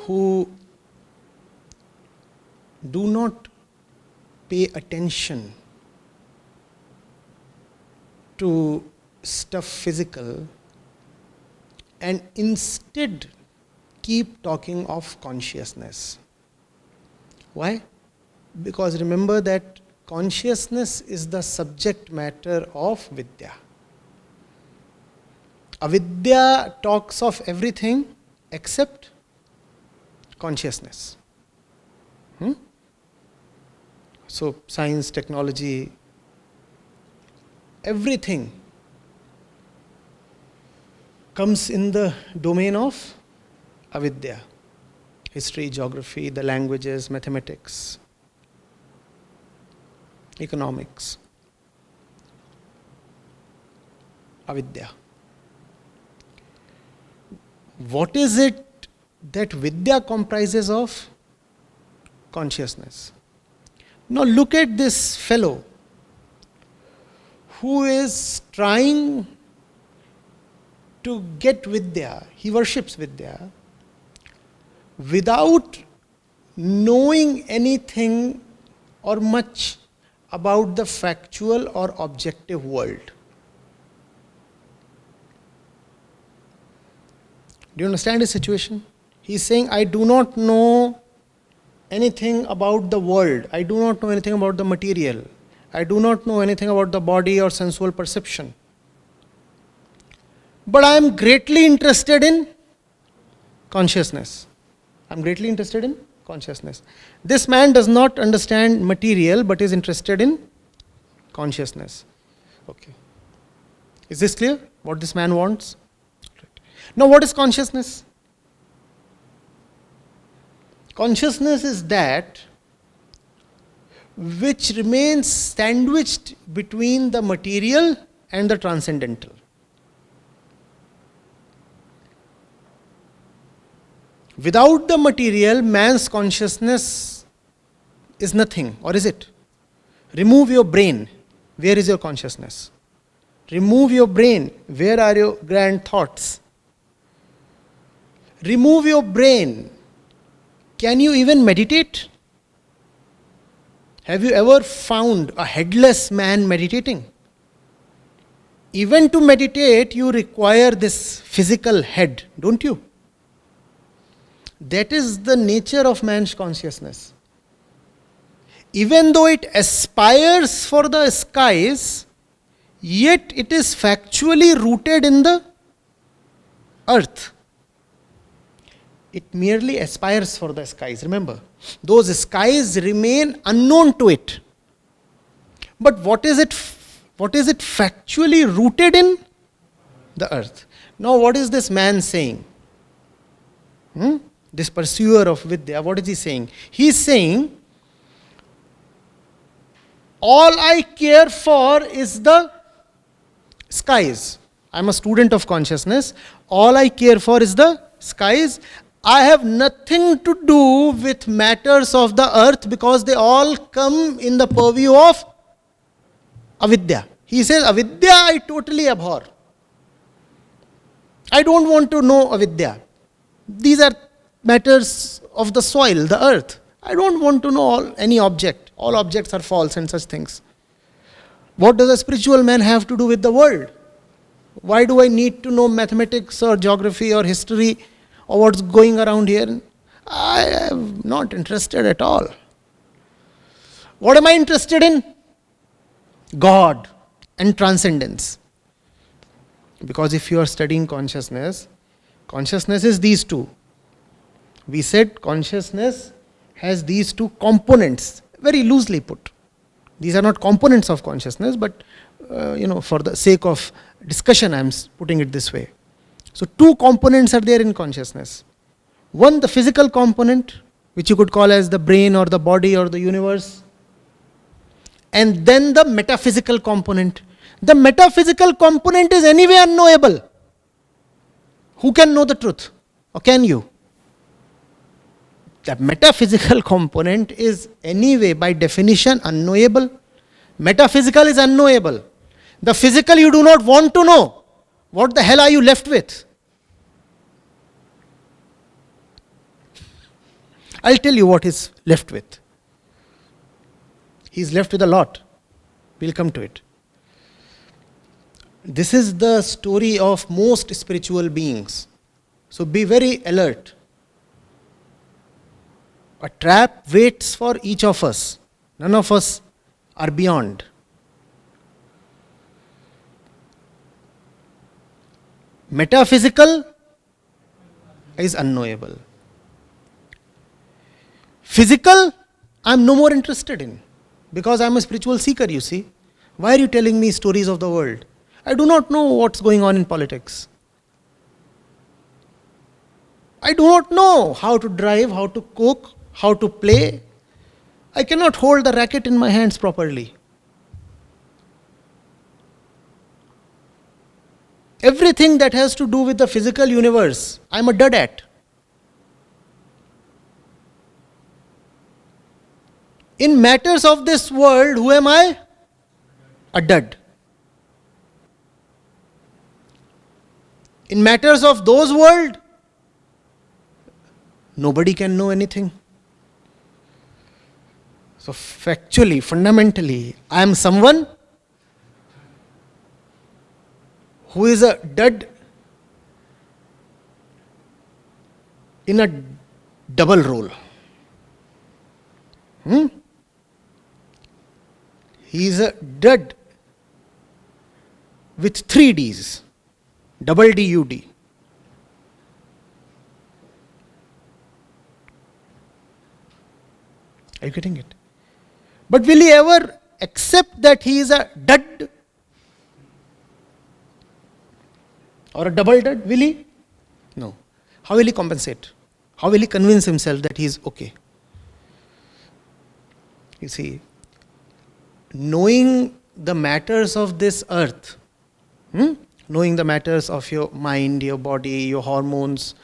who do not pay attention to stuff physical and instead keep talking of consciousness. Why? Because remember that consciousness is the subject matter of Vidya. Avidya talks of everything except consciousness. So science, technology, everything comes in the domain of Avidya. History, geography, the languages, mathematics, economics. Avidya. What is it that Vidya comprises of? Consciousness. Now look at this fellow who is trying to get Vidya. He worships Vidya without knowing anything or much about the factual or objective world. Do you understand his situation? He's saying, I do not know anything about the world. I do not know anything about the material. I do not know anything about the body or sensual perception. But I am greatly interested in consciousness. I am greatly interested in consciousness. This man does not understand material but is interested in consciousness. Okay. Is this clear? What this man wants? Right. Now what is consciousness? Consciousness is that which remains sandwiched between the material and the transcendental. Without the material, man's consciousness is nothing, or is it? Remove your brain, where is your consciousness? Remove your brain, where are your grand thoughts? Remove your brain, can you even meditate? Have you ever found a headless man meditating? Even to meditate, you require this physical head, don't you? That is the nature of man's consciousness. Even though it aspires for the skies, yet it is factually rooted in the earth. It merely aspires for the skies. Remember, those skies remain unknown to it. But what is it factually rooted in? The earth. Now what is this man saying? This pursuer of Vidya, what is he saying? He is saying, all I care for is the skies. I am a student of consciousness. All I care for is the skies. I have nothing to do with matters of the earth because they all come in the purview of Avidya. He says, Avidya I totally abhor. I don't want to know Avidya. These are matters of the soil, the earth. I don't want to know any object. All objects are false and such things. What does a spiritual man have to do with the world? Why do I need to know mathematics or geography or history or what's going around here? I am not interested at all. What am I interested in? God and transcendence. Because if you are studying consciousness, consciousness is these two. We said consciousness has these two components, very loosely put. These are not components of consciousness, but for the sake of discussion, I am putting it this way. So two components are there in consciousness. One, the physical component, which you could call as the brain or the body or the universe. And then the metaphysical component. The metaphysical component is anyway unknowable. Who can know the truth? Or can you? The metaphysical component is anyway by definition unknowable. Metaphysical is unknowable. The physical you do not want to know. What the hell are you left with? I'll tell you what he's left with. He's left with a lot. We'll come to it. This is the story of most spiritual beings. So be very alert. A trap waits for each of us. None of us are beyond. Metaphysical is unknowable. Physical, I'm no more interested in. Because I'm a spiritual seeker, you see. Why are you telling me stories of the world? I do not know what's going on in politics. I do not know how to drive, how to cook, how to play. I cannot hold the racket in my hands properly. Everything that has to do with the physical universe, I'm a dud at. In matters of this world, who am I? A dud. In matters of those world, nobody can know anything. So factually, fundamentally, I am someone who is a dud in a double role. He is a dud with 3 Ds. Double D-U-D. Are you getting it? But will he ever accept that he is a dud? Or a double dud? Will he? No. How will he compensate? How will he convince himself that he is okay? You see, knowing the matters of this earth, knowing the matters of your mind, your body, your hormones,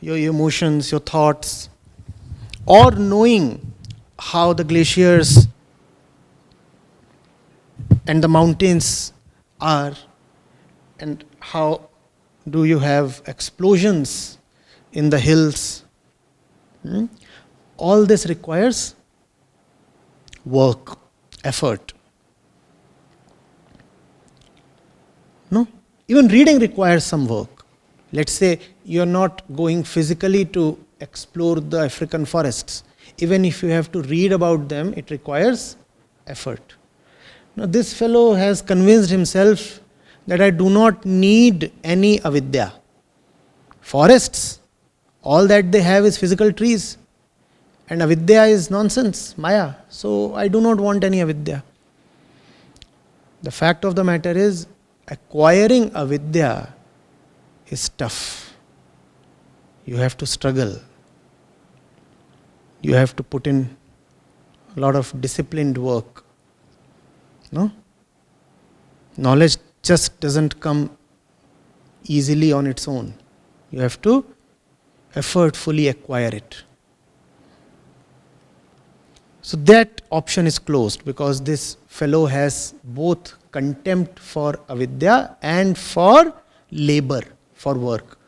your emotions, your thoughts, or knowing how the glaciers and the mountains are, and how do you have explosions in the hills. All this requires work, effort. No? Even reading requires some work. Let's say you're not going physically to explore the African forests. Even if you have to read about them, it requires effort. Now this fellow has convinced himself that I do not need any Avidya. Forests, all that they have is physical trees. And Avidya is nonsense, Maya. So I do not want any Avidya. The fact of the matter is, acquiring Avidya is tough. You have to struggle. You have to put in a lot of disciplined work. No? Knowledge just doesn't come easily on its own. You have to effortfully acquire it. So that option is closed because this fellow has both contempt for Avidya and for labor, for work.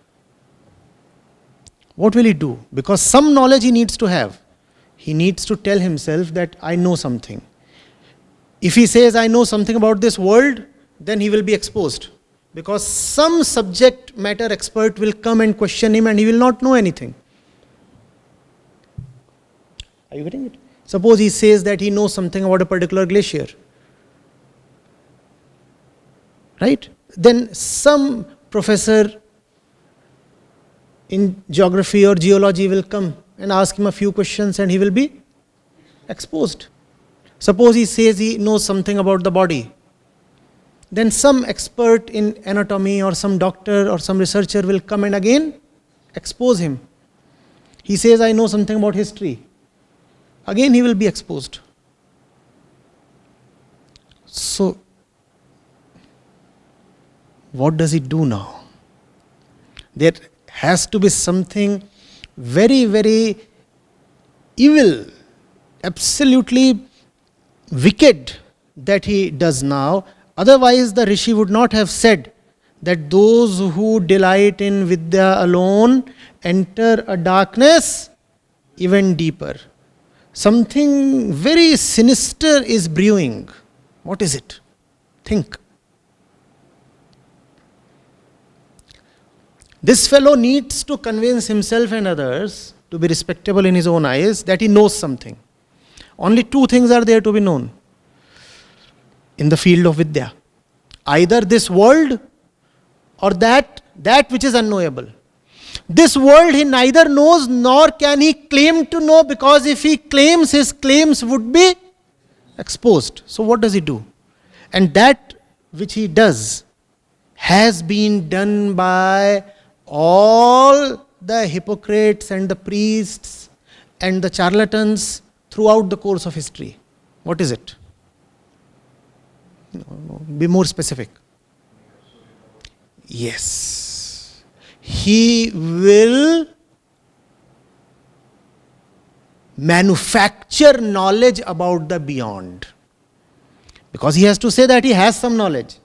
What will he do? Because some knowledge he needs to have. He needs to tell himself that I know something. If he says I know something about this world, then he will be exposed. Because some subject matter expert will come and question him and he will not know anything. Are you getting it? Suppose he says that he knows something about a particular glacier. Right? Then some professor in geography or geology will come and ask him a few questions and he will be exposed. Suppose he says he knows something about the body. Then some expert in anatomy or some doctor or some researcher will come and again expose him. He says, I know something about history. Again he will be exposed. So, what does he do now? There has to be something very, very evil, absolutely wicked that he does now. Otherwise the Rishi would not have said that those who delight in Vidya alone enter a darkness even deeper. Something very sinister is brewing. What is it? Think. This fellow needs to convince himself and others to be respectable in his own eyes that he knows something. Only two things are there to be known in the field of Vidya. Either this world or that which is unknowable. This world he neither knows nor can he claim to know, because if he claims, his claims would be exposed. So what does he do? And that which he does has been done by all the hypocrites and the priests and the charlatans throughout the course of history. What is it? No, be more specific. Yes. He will manufacture knowledge about the beyond. Because he has to say that he has some knowledge.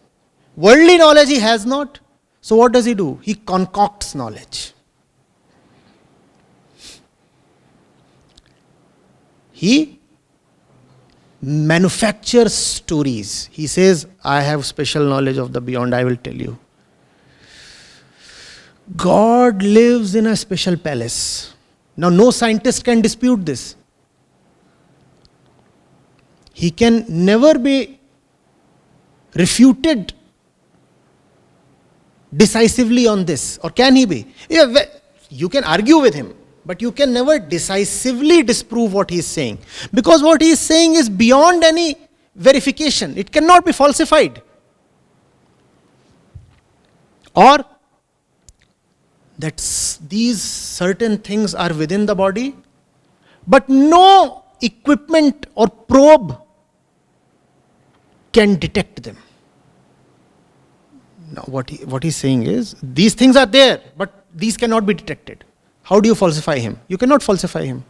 Worldly knowledge he has not. So what does he do? He concocts knowledge. He manufactures stories. He says, I have special knowledge of the beyond, I will tell you. God lives in a special palace. Now, no scientist can dispute this. He can never be refuted decisively on this. Or can he be? Yeah, you can argue with him, but you can never decisively disprove what he is saying. Because what he is saying is beyond any verification. It cannot be falsified. Or that these certain things are within the body, but no equipment or probe can detect them. Now what he's saying is, these things are there, but these cannot be detected. How do you falsify him? You cannot falsify him.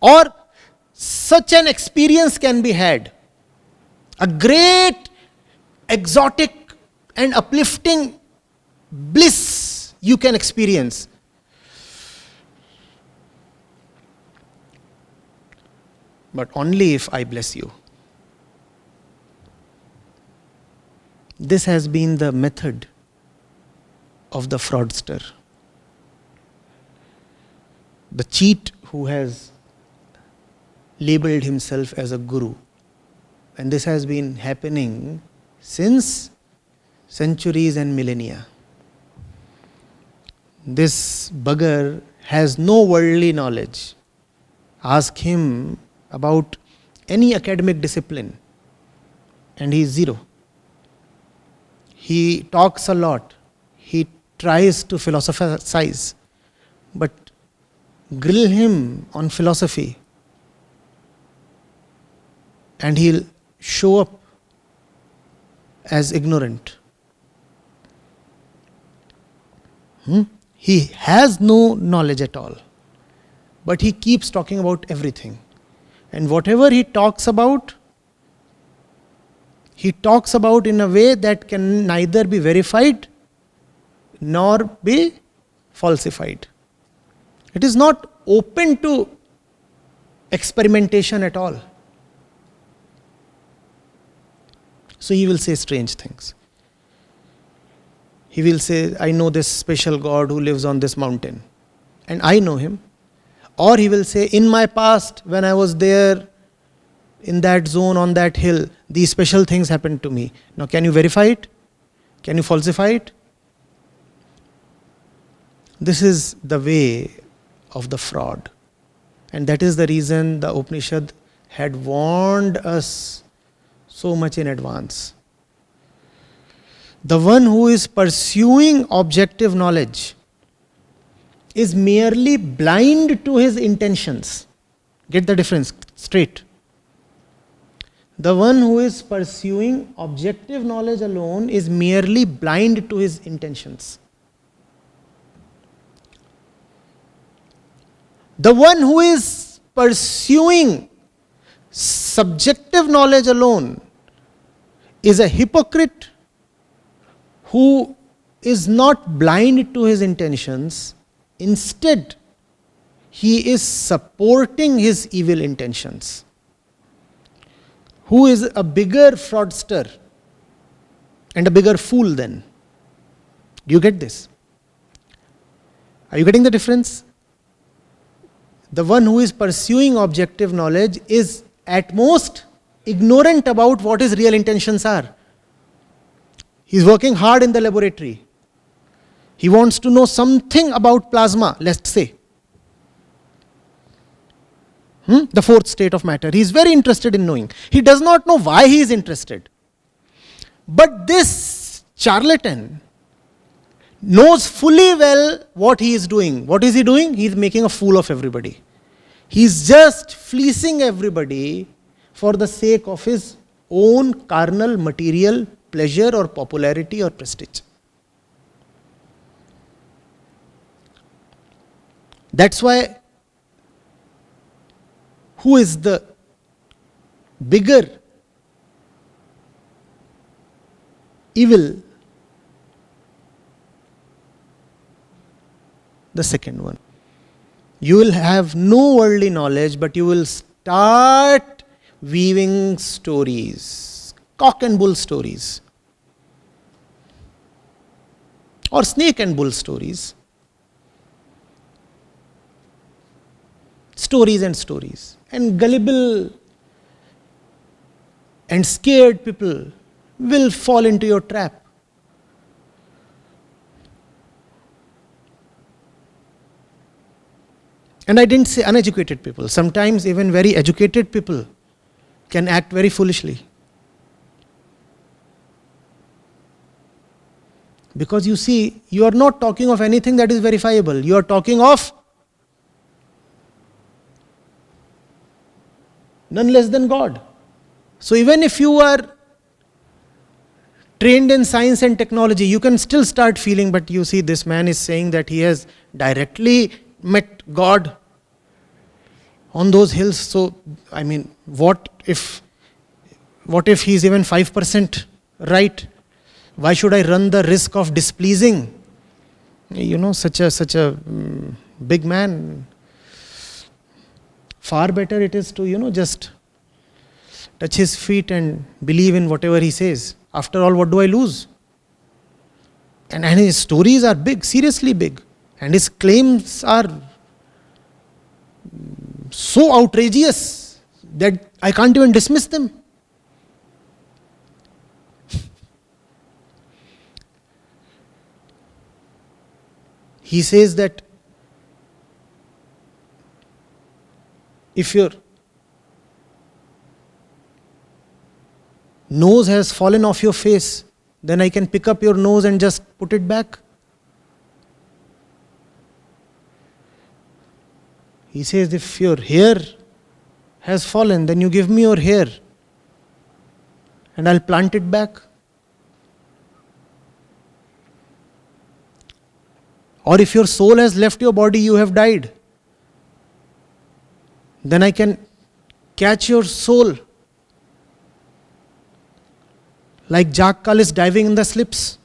Or such an experience can be had. A great, exotic and uplifting bliss you can experience. But only if I bless you. This has been the method of the fraudster. The cheat who has labeled himself as a guru. And this has been happening since centuries and millennia. This bugger has no worldly knowledge. Ask him about any academic discipline and he is zero. He talks a lot. He tries to philosophize. But grill him on philosophy and he'll show up as ignorant. He has no knowledge at all. But he keeps talking about everything. And whatever he talks about in a way that can neither be verified nor be falsified. It is not open to experimentation at all. So he will say strange things. He will say, I know this special God who lives on this mountain. And I know him. Or he will say, in my past, when I was there, in that zone, on that hill, these special things happened to me. Now, can you verify it? Can you falsify it? This is the way of the fraud. And that is the reason the Upanishad had warned us so much in advance. The one who is pursuing objective knowledge is merely blind to his intentions. Get the difference straight. The one who is pursuing objective knowledge alone is merely blind to his intentions. The one who is pursuing subjective knowledge alone is a hypocrite who is not blind to his intentions. Instead, he is supporting his evil intentions. Who is a bigger fraudster and a bigger fool then? Do you get this? Are you getting the difference? The one who is pursuing objective knowledge is at most ignorant about what his real intentions are. He is working hard in the laboratory. He wants to know something about plasma, let's say. The fourth state of matter. He is very interested in knowing. He does not know why he is interested. But this charlatan knows fully well what he is doing. What is he doing? He is making a fool of everybody. He is just fleecing everybody for the sake of his own carnal, material pleasure or popularity or prestige. That's why, who is the bigger evil? The second one. You will have no worldly knowledge, but you will start weaving stories, cock and bull stories, or snake and bull stories. Stories and stories. And gullible and scared people will fall into your trap. And I didn't say uneducated people. Sometimes even very educated people can act very foolishly. Because you see, you are not talking of anything that is verifiable. You are talking of none less than God. So even if you are trained in science and technology, you can still start feeling, but you see, this man is saying that he has directly met God on those hills. So, I mean, what if he is even 5% right? Why should I run the risk of displeasing, such a big man? Far better it is to, just touch his feet and believe in whatever he says. After all, what do I lose? And his stories are big, seriously big. And his claims are so outrageous that I can't even dismiss them. He says that if your nose has fallen off your face, then I can pick up your nose and just put it back. He says, if your hair has fallen, then you give me your hair and I'll plant it back. Or if your soul has left your body, you have died, then I can catch your soul like Jack Cullis diving in the slips.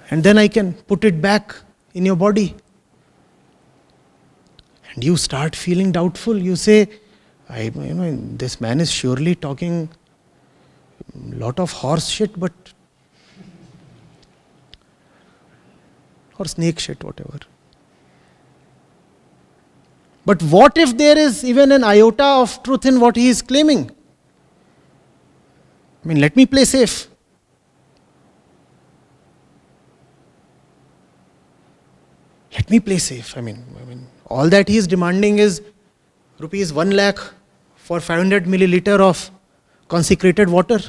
And then I can put it back in your body. And you start feeling doubtful. You say, this man is surely talking a lot of horse shit, but or snake shit, whatever. But what if there is even an iota of truth in what he is claiming? Let me play safe. Let me play safe. All that he is demanding is rupees 1 lakh for 500 milliliter of consecrated water.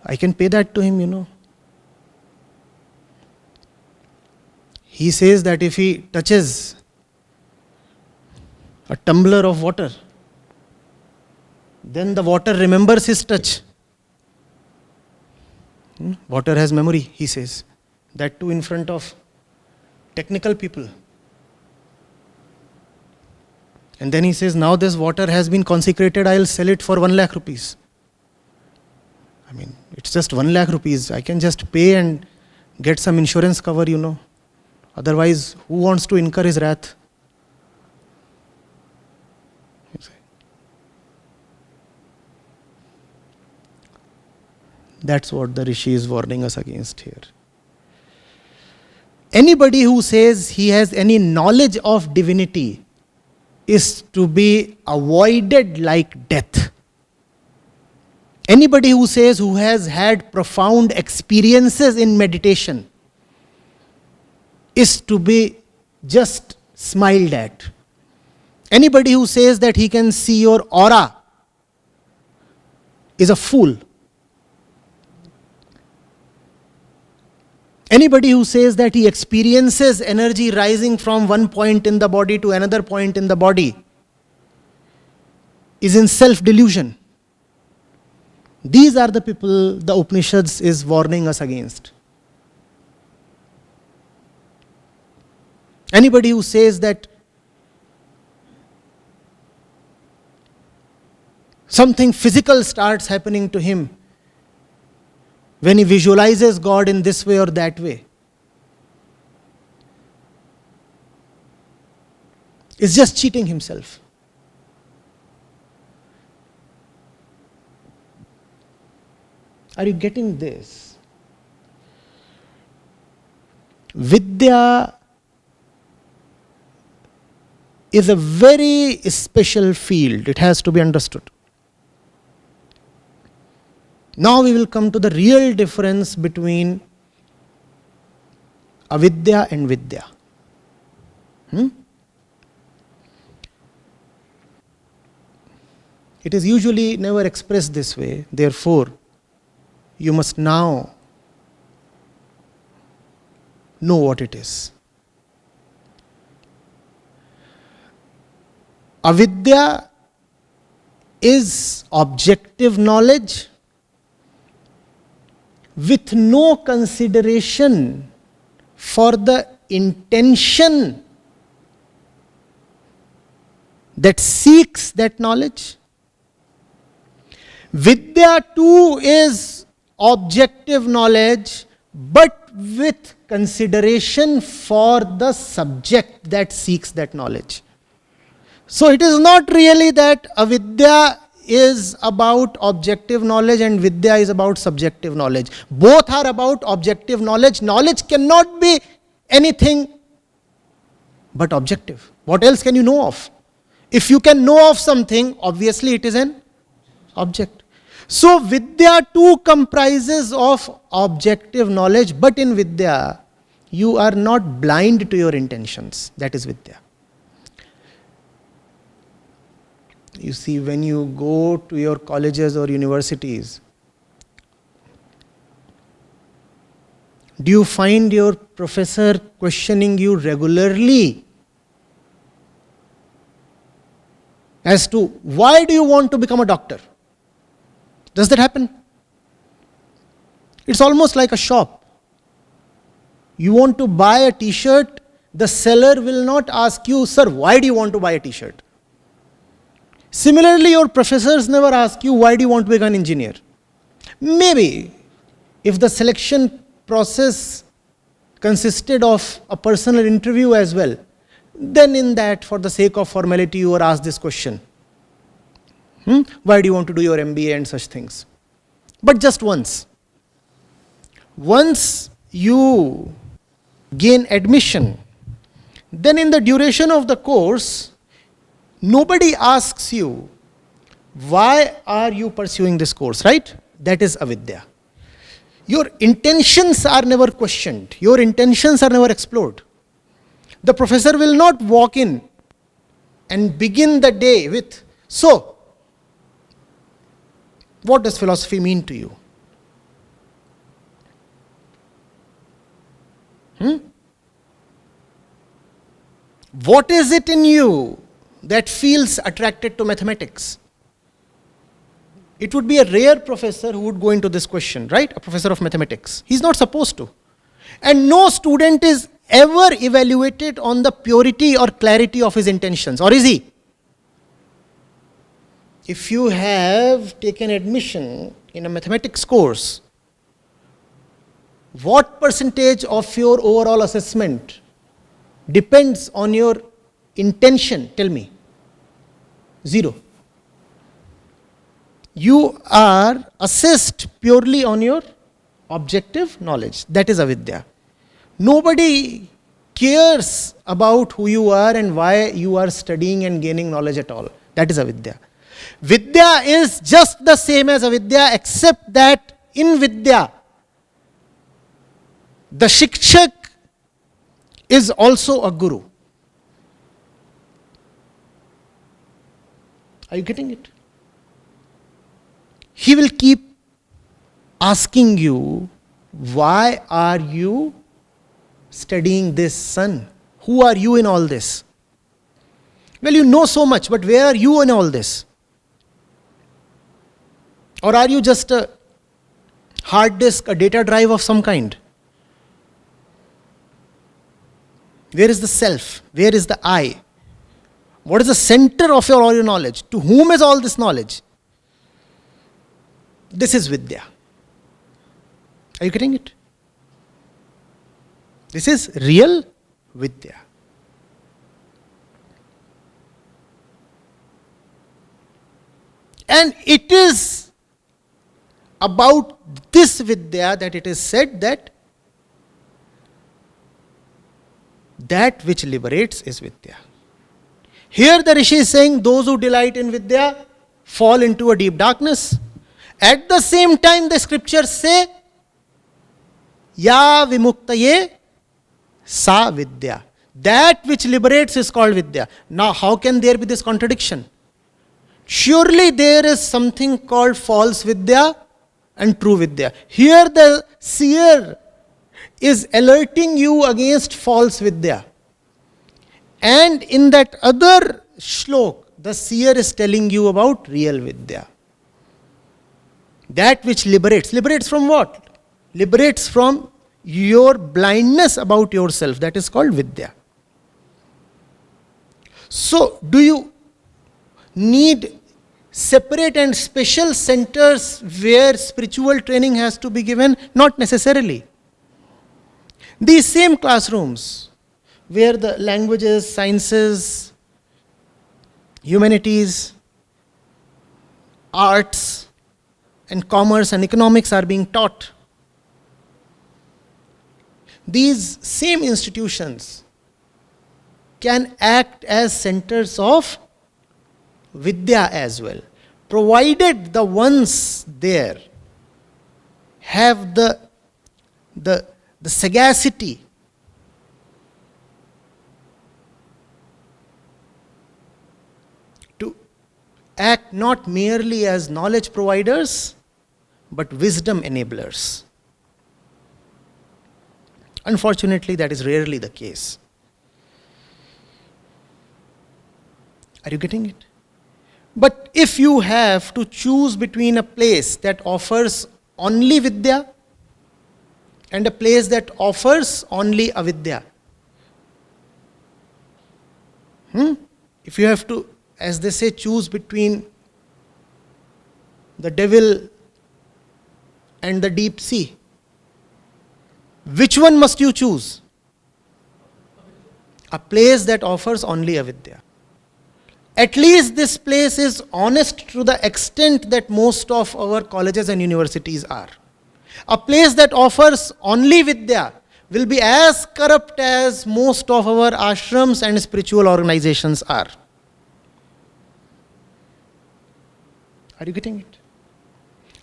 I can pay that to him, He says that if he touches a tumbler of water, then the water remembers his touch. Water has memory, he says. That too in front of technical people. And then he says, now this water has been consecrated, I'll sell it for 1 lakh rupees. I mean, it's just 1 lakh rupees. I can just pay and get some insurance cover, Otherwise, who wants to incur his wrath? That's what the Rishi is warning us against here. Anybody who says he has any knowledge of divinity is to be avoided like death. Anybody who says who has had profound experiences in meditation is to be just smiled at. Anybody who says that he can see your aura is a fool. Anybody who says that he experiences energy rising from one point in the body to another point in the body is in self-delusion. These are the people the Upanishads is warning us against. Anybody who says that something physical starts happening to him when he visualizes God in this way or that way, is just cheating himself. Are you getting this? Vidya is a very special field. It has to be understood. Now we will come to the real difference between Avidya and Vidya. It is usually never expressed this way. Therefore, you must now know what it is. Avidya is objective knowledge with no consideration for the intention that seeks that knowledge. Vidya too is objective knowledge, but with consideration for the subject that seeks that knowledge. So it is not really that Avidya is about objective knowledge and Vidya is about subjective knowledge. Both are about objective knowledge. Knowledge cannot be anything but objective. What else can you know of? If you can know of something, obviously it is an object. So Vidya too comprises of objective knowledge, but in Vidya, you are not blind to your intentions. That is Vidya. You see, when you go to your colleges or universities, do you find your professor questioning you regularly as to why do you want to become a doctor? Does that happen? It's almost like a shop. You want to buy a t-shirt, the seller will not ask you, sir, why do you want to buy a t-shirt? Similarly, your professors never ask you, why do you want to become an engineer? Maybe, if the selection process consisted of a personal interview as well, then in that, for the sake of formality, you are asked this question. Why do you want to do your MBA and such things? But just once. Once you gain admission, then in the duration of the course, nobody asks you, why are you pursuing this course, right? That is Avidya. Your intentions are never questioned. Your intentions are never explored. The professor will not walk in and begin the day with, so, what does philosophy mean to you? What is it in you that feels attracted to mathematics? It would be a rare professor who would go into this question, right? A professor of mathematics. He's not supposed to. And no student is ever evaluated on the purity or clarity of his intentions, or is he? if you have taken admission in a mathematics course, what percentage of your overall assessment depends on your intention? Tell me. 0. You are assessed purely on your objective knowledge. That is avidya. Nobody cares about who you are and why you are studying and gaining knowledge at all. That is avidya. Vidya is just the same as avidya, except that in Vidya, the Shikshak is also a guru. Are you getting it? He will keep asking you, why are you studying this, son? Who are you in all this? Well, you know so much, but where are you in all this? Or are you just a hard disk, a data drive of some kind? Where is the self? Where is the I? What is the center of all your knowledge? To whom is all this knowledge? This is Vidya. Are you getting it? This is real Vidya. And it is about this Vidya that it is said that that which liberates is Vidya. Here the Rishi is saying those who delight in Vidya fall into a deep darkness. At the same time the scriptures say, Ya vimuktaye sa Vidya. That which liberates is called Vidya. Now how can there be this contradiction? Surely there is something called false Vidya and true Vidya. Here the seer is alerting you against false Vidya. And in that other shlok, the seer is telling you about real Vidya. That which liberates. Liberates from what? Liberates from your blindness about yourself. That is called Vidya. So, do you need separate and special centers where spiritual training has to be given? Not necessarily. These same classrooms where the languages, sciences, humanities, arts, and commerce and economics are being taught. These same institutions can act as centers of Vidya as well, provided the ones there have the sagacity to act not merely as knowledge providers, but wisdom enablers. Unfortunately, that is rarely the case. Are you getting it? But if you have to choose between a place that offers only Vidya and a place that offers only Avidya, if you have to, as they say, choose between the devil and the deep sea, which one must you choose? A place that offers only Avidya. At least this place is honest to the extent that most of our colleges and universities are. A place that offers only Vidya will be as corrupt as most of our ashrams and spiritual organizations are. Are you getting it?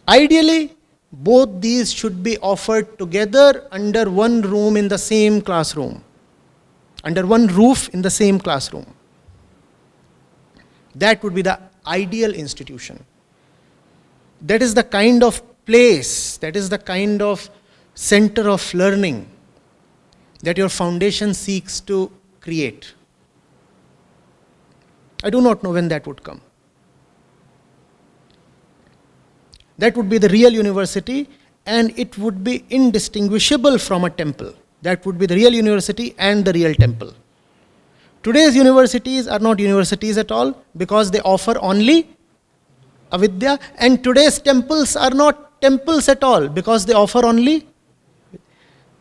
Ideally, both these should be offered together under one room in the same classroom, under one roof in the same classroom. That would be the ideal institution. That is the kind of place, that is the kind of center of learning that your foundation seeks to create. I do not know when that would come. That would be the real university, and it would be indistinguishable from a temple. That would be the real university and the real temple. Today's universities are not universities at all because they offer only Avidya. And today's temples are not temples at all because they offer only.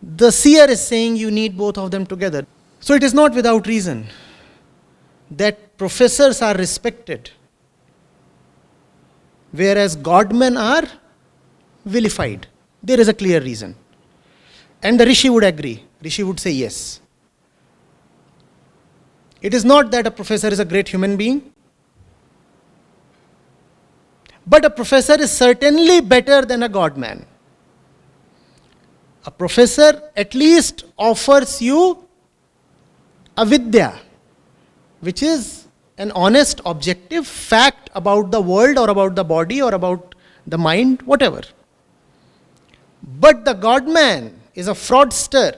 The seer is saying you need both of them together. So it is not without reason that professors are respected, whereas godmen are vilified. There is a clear reason. And the Rishi would agree. Rishi would say yes. It is not that a professor is a great human being, but a professor is certainly better than a godman. A professor at least offers you Avidya, which is an honest, objective fact about the world or about the body or about the mind, whatever. But the godman is a fraudster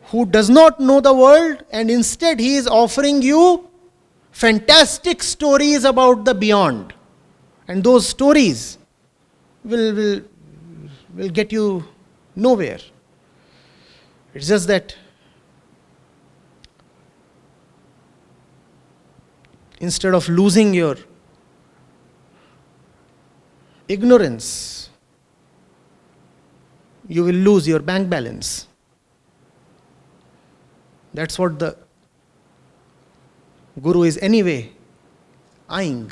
who does not know the world, and instead he is offering you fantastic stories about the beyond. And those stories will get you nowhere. It's just that instead of losing your ignorance, you will lose your bank balance. That's what the Guru is anyway eyeing.